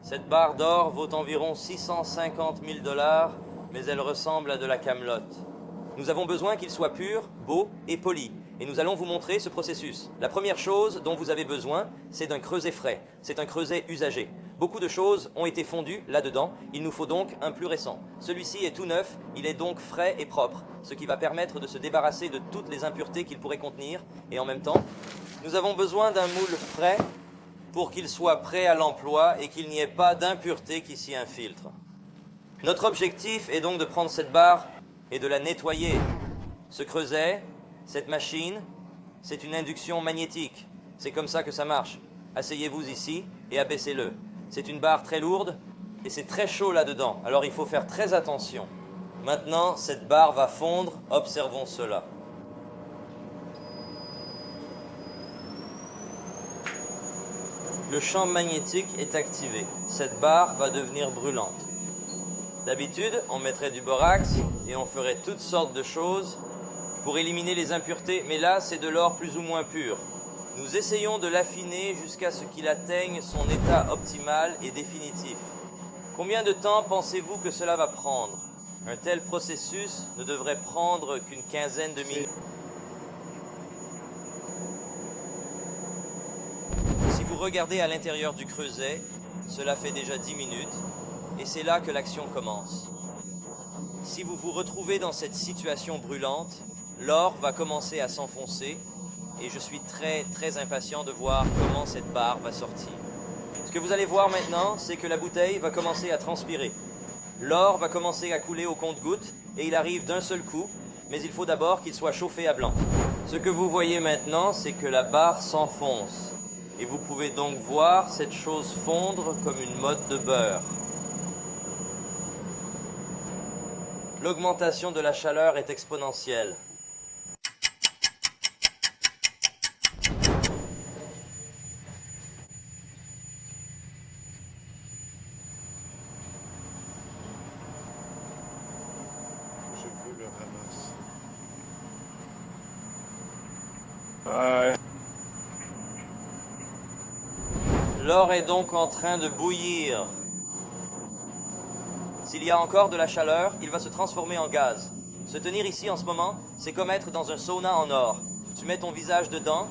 Cette barre d'or vaut environ 650 000 $, mais elle ressemble à de la camelote. Nous avons besoin qu'il soit pur, beau et poli, et nous allons vous montrer ce processus. La première chose dont vous avez besoin, c'est d'un creuset frais. C'est un creuset usagé. Beaucoup de choses ont été fondues là-dedans, il nous faut donc un plus récent. Celui-ci est tout neuf, il est donc frais et propre, ce qui va permettre de se débarrasser de toutes les impuretés qu'il pourrait contenir, et en même temps, nous avons besoin d'un moule frais pour qu'il soit prêt à l'emploi et qu'il n'y ait pas d'impuretés qui s'y infiltrent. Notre objectif est donc de prendre cette barre et de la nettoyer. Ce creuset, cette machine, c'est une induction magnétique. C'est comme ça que ça marche. Asseyez-vous ici et abaissez-le. C'est une barre très lourde et c'est très chaud là-dedans, alors il faut faire très attention. Maintenant, cette barre va fondre, observons cela. Le champ magnétique est activé. Cette barre va devenir brûlante. D'habitude, on mettrait du borax et on ferait toutes sortes de choses pour éliminer les impuretés, mais là, c'est de l'or plus ou moins pur. Nous essayons de l'affiner jusqu'à ce qu'il atteigne son état optimal et définitif. Combien de temps pensez-vous que cela va prendre? Un tel processus ne devrait prendre qu'une quinzaine de minutes. Si vous regardez à l'intérieur du creuset, cela fait déjà 10 minutes, et c'est là que l'action commence. Si vous vous retrouvez dans cette situation brûlante, l'or va commencer à s'enfoncer, et je suis très impatient de voir comment cette barre va sortir. Ce que vous allez voir maintenant, c'est que la bouteille va commencer à transpirer. L'or va commencer à couler au compte-gouttes, et il arrive d'un seul coup, mais il faut d'abord qu'il soit chauffé à blanc. Ce que vous voyez maintenant, c'est que la barre s'enfonce. Et vous pouvez donc voir cette chose fondre comme une motte de beurre. L'augmentation de la chaleur est exponentielle. Je veux le ramasser. L'or est donc en train de bouillir. S'il y a encore de la chaleur, il va se transformer en gaz. Se tenir ici en ce moment, c'est comme être dans un sauna en or. Tu mets ton visage dedans,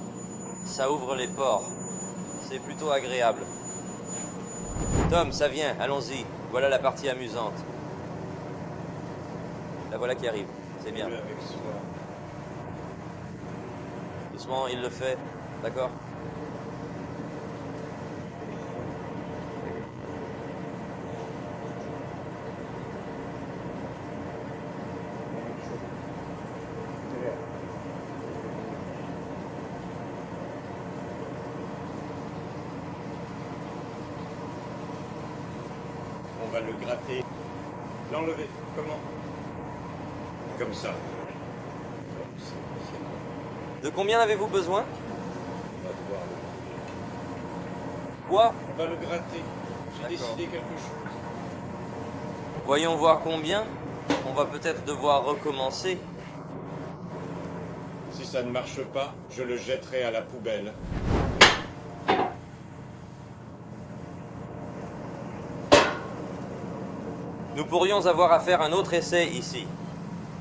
ça ouvre les pores. C'est plutôt agréable. Tom, ça vient, allons-y. Voilà la partie amusante. La voilà qui arrive, c'est bien. Avec soi. Doucement, il le fait, d'accord? On va le gratter. L'enlever. Comment? Comme ça. De combien avez-vous besoin? On va devoir le gratter. Quoi? On va le gratter. J'ai D'accord. décidé quelque chose. Voyons voir combien. On va peut-être devoir recommencer. Si ça ne marche pas, je le jetterai à la poubelle. Nous pourrions avoir à faire un autre essai ici.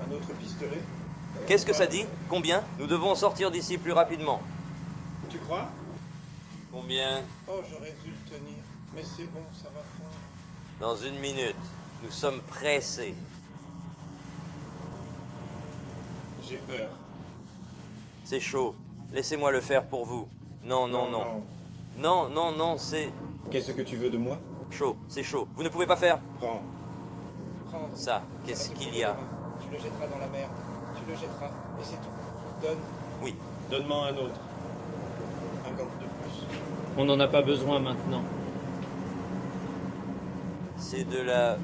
Un autre pistolet? Qu'est-ce que ça dit? Combien? Nous devons sortir d'ici plus rapidement. Tu crois? Combien? Oh, j'aurais dû le tenir. Mais c'est bon, ça va fondre. Dans 1 minute. Nous sommes pressés. J'ai peur. C'est chaud. Laissez-moi le faire pour vous. Non, non, non. Non, non, non, c'est Qu'est-ce que tu veux de moi? chaud. C'est chaud. Vous ne pouvez pas faire Prends. Prends. ça. Qu'est-ce qu'il y a? Tu le jetteras dans la mer. Tu le jetteras. Et c'est tout. Donne. Oui. Donne-moi un autre. Un gant de plus. On n'en a pas besoin maintenant. C'est de la...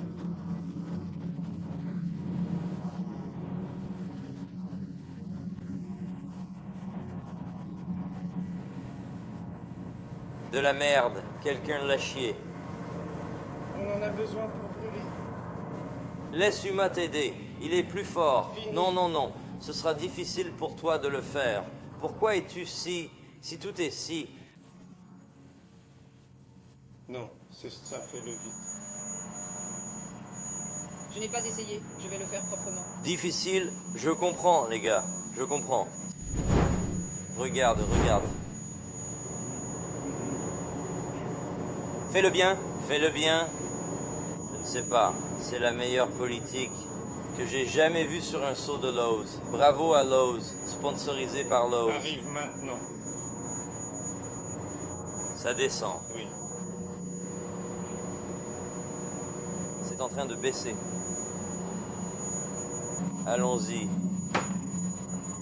De la merde. Quelqu'un l'a chié. On en a besoin pour brûler. Laisse Uma t'aider. Il est plus fort. Fini. Non, non, non. Ce sera difficile pour toi de le faire. Pourquoi es-tu si... Si tout est si... Non, c'est ça, fais-le vite. Je n'ai pas essayé, je vais le faire proprement. Difficile, je comprends, les gars. Je comprends. Regarde, regarde. Fais-le bien, fais-le bien. Je ne sais pas, c'est la meilleure politique que j'ai jamais vue sur un seau de Lowe's. Bravo à Lowe's, sponsorisé par Lowe's. Arrive maintenant. Ça descend. Oui. C'est en train de baisser. Allons-y.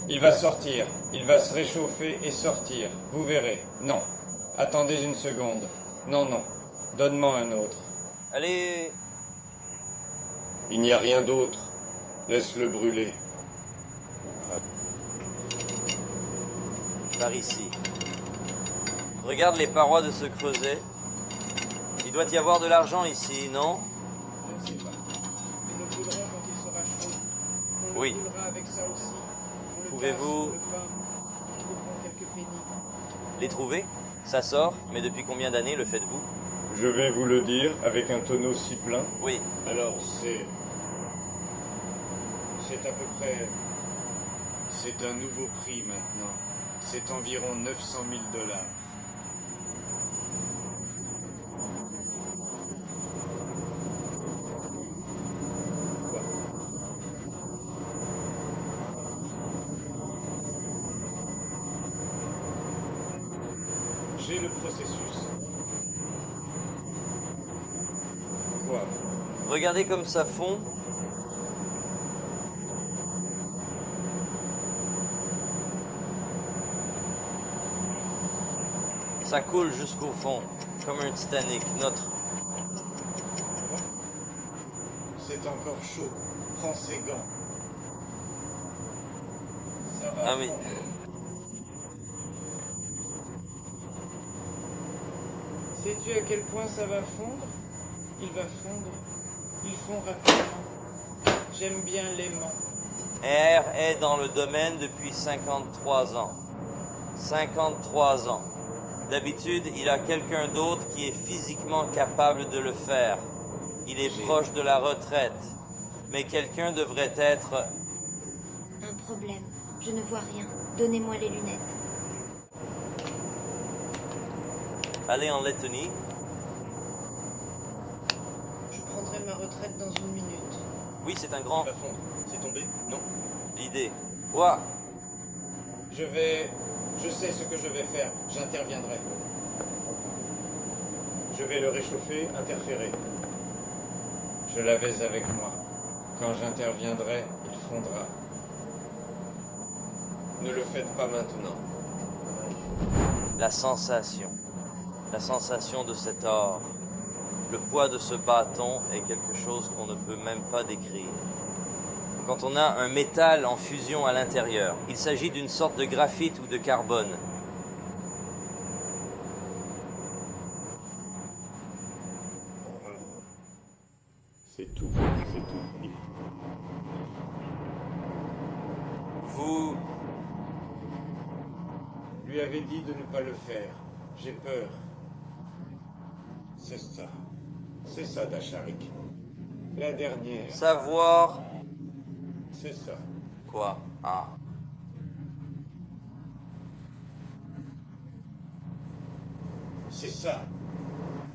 Il va sortir. Il va se réchauffer et sortir. Vous verrez. Non. Attendez une seconde. Non, non. Donne-moi un autre. Allez. Il n'y a rien d'autre. Laisse-le brûler. Par ici. Regarde les parois de ce creuset. Il doit y avoir de l'argent ici, non? Je ne sais pas. Nous le brûlerons quand il sera chaud. On Oui. le brûlera avec ça aussi. On le Pouvez-vous- casse, le pain. Nous trouverons quelques pennies. Les trouver? Ça sort, mais depuis combien d'années le faites-vous? Je vais vous le dire avec un tonneau si plein. Oui. Alors, c'est à peu près... C'est un nouveau prix maintenant. C'est environ 900 000 $. Quoi? J'ai le processus. Quoi? Regardez comme ça fond. Ça coule jusqu'au fond, comme un Titanic, notre. C'est encore chaud. Prends ses gants. Ça va. Ah oui. Sais-tu à quel point ça va fondre? Il va fondre. Il fond rapidement. J'aime bien l'aimant. R est dans le domaine depuis 53 ans. 53 ans. D'habitude, il a quelqu'un d'autre qui est physiquement capable de le faire. Il est proche de la retraite. Mais quelqu'un devrait être... Un problème. Je ne vois rien. Donnez-moi les lunettes. Allez en Lettonie. Je prendrai ma retraite dans une minute. Oui, c'est un grand... Va fondre. C'est tombé? Non. L'idée. Ouah. Je sais ce que je vais faire. J'interviendrai. Je vais le réchauffer, interférer. Je l'avais avec moi. Quand j'interviendrai, il fondra. Ne le faites pas maintenant. La sensation de cet or. Le poids de ce bâton est quelque chose qu'on ne peut même pas décrire. Quand on a un métal en fusion à l'intérieur, il s'agit d'une sorte de graphite ou de carbone. C'est tout. C'est tout. Vous... Lui avait dit de ne pas le faire. J'ai peur. C'est ça. C'est ça, Dacharik. La dernière. Savoir... C'est ça. Quoi? Ah. C'est ça.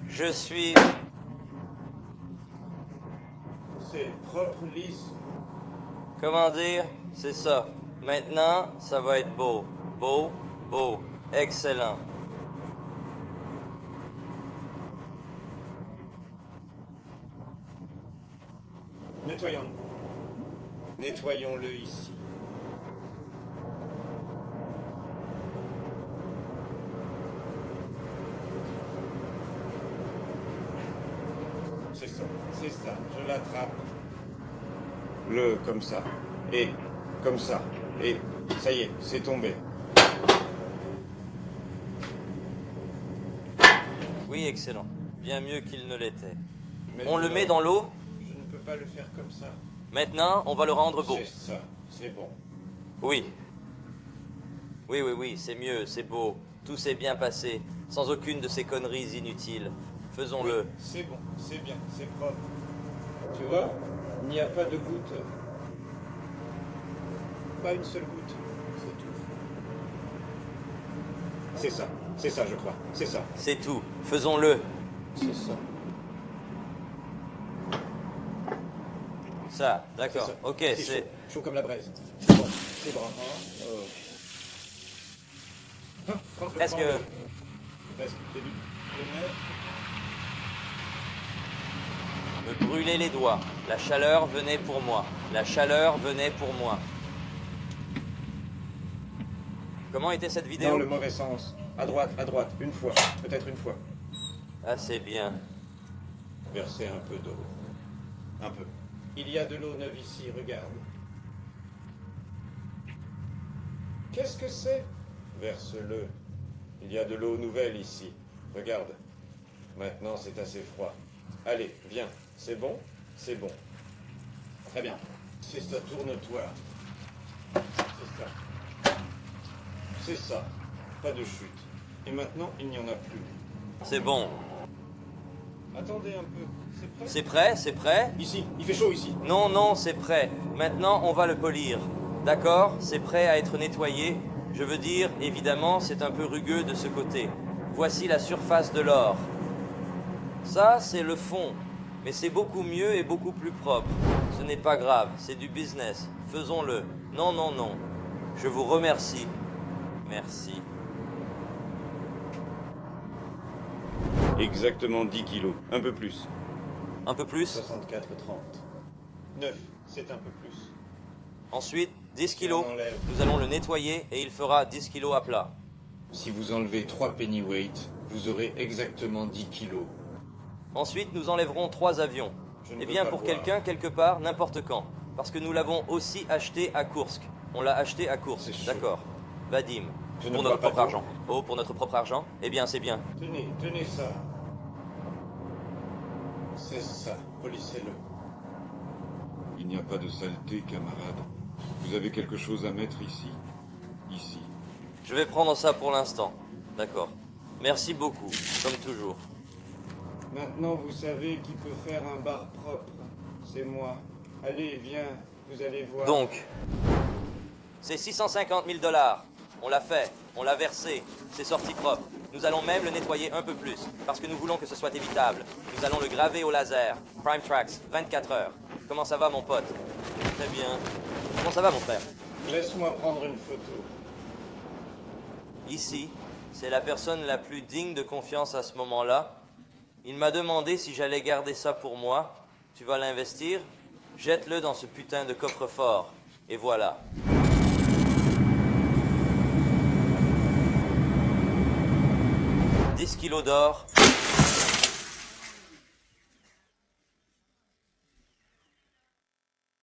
Je suis... C'est propre, lisse. Comment dire? C'est ça. Maintenant, ça va être beau. Beau, beau. Excellent. Nettoyons. Nettoyons-le ici. C'est ça, je l'attrape. Le comme ça. Et comme ça. Et ça y est, c'est tombé. Oui, excellent. Bien mieux qu'il ne l'était. Mais On le met dans l'eau. Je ne peux pas le faire comme ça. Maintenant, on va le rendre beau. C'est ça, c'est bon. Oui. Oui, c'est mieux, c'est beau. Tout s'est bien passé, sans aucune de ces conneries inutiles. Faisons-le. C'est bon, c'est bien, c'est propre. Tu vois, il n'y a pas de goutte. Pas une seule goutte. C'est tout. C'est ça, je crois. C'est ça. C'est tout. Faisons-le. C'est ça. Ça, d'accord. C'est ça. Ok, C'est c'est... chaud. Chaud comme la braise. Bon, c'est bras. Presque... Presque. Début. Me brûler les doigts. La chaleur venait pour moi. La chaleur venait pour moi. Comment était cette Dans vidéo? le mauvais sens. À droite, une fois. Peut-être une fois. Ah, c'est bien. Verser un peu d'eau. Un peu. Il y a de l'eau neuve ici, regarde. Qu'est-ce que c'est? Verse-le. Il y a de l'eau nouvelle ici. Regarde. Maintenant, c'est assez froid. Allez, viens. C'est bon? C'est bon. Très bien. C'est ça, tourne-toi. C'est ça. C'est ça. Pas de chute. Et maintenant, il n'y en a plus. C'est bon. Attendez un peu. C'est prêt? C'est prêt? C'est prêt? Ici, il fait chaud ici. Non, non, c'est prêt. Maintenant, on va le polir. D'accord? C'est prêt à être nettoyé. Je veux dire, évidemment, c'est un peu rugueux de ce côté. Voici la surface de l'or. Ça, c'est le fond. Mais c'est beaucoup mieux et beaucoup plus propre. Ce n'est pas grave, c'est du business. Faisons-le. Non, non, non. Je vous remercie. Merci. Exactement 10 kilos. Un peu plus. Un peu plus. 64, 30. 9, c'est un peu plus. Ensuite, 10 kilos. On enlève. Nous allons le nettoyer et il fera 10 kilos à plat. Si vous enlevez 3 pennyweight, vous aurez exactement 10 kilos. Ensuite, nous enlèverons 3 avions. Je ne Eh veux bien, pas pour voir. quelqu'un, quelque part, n'importe quand. Parce que nous l'avons aussi acheté à Kursk. On l'a acheté à Kursk, C'est chaud. d'accord. Vadim. Je ne Pour vois notre pas propre d'eau. argent. Oh, pour notre propre argent? Eh bien, c'est bien. Tenez ça. C'est ça, polissez-le. Il n'y a pas de saleté, camarade. Vous avez quelque chose à mettre ici? Ici. Je vais prendre ça pour l'instant. D'accord. Merci beaucoup, comme toujours. Maintenant, vous savez qui peut faire un bar propre. C'est moi. Allez, viens, vous allez voir. Donc, c'est 650 000 $. On l'a fait, on l'a versé, c'est sorti propre. Nous allons même le nettoyer un peu plus, parce que nous voulons que ce soit évitable. Nous allons le graver au laser. Prime Tracks, 24 heures. Comment ça va, mon pote? Très bien. Comment ça va, mon frère? Laisse-moi prendre une photo. Ici, c'est la personne la plus digne de confiance à ce moment-là. Il m'a demandé si j'allais garder ça pour moi. Tu vas l'investir? Jette-le dans ce putain de coffre-fort. Et voilà. « 10 kilos d'or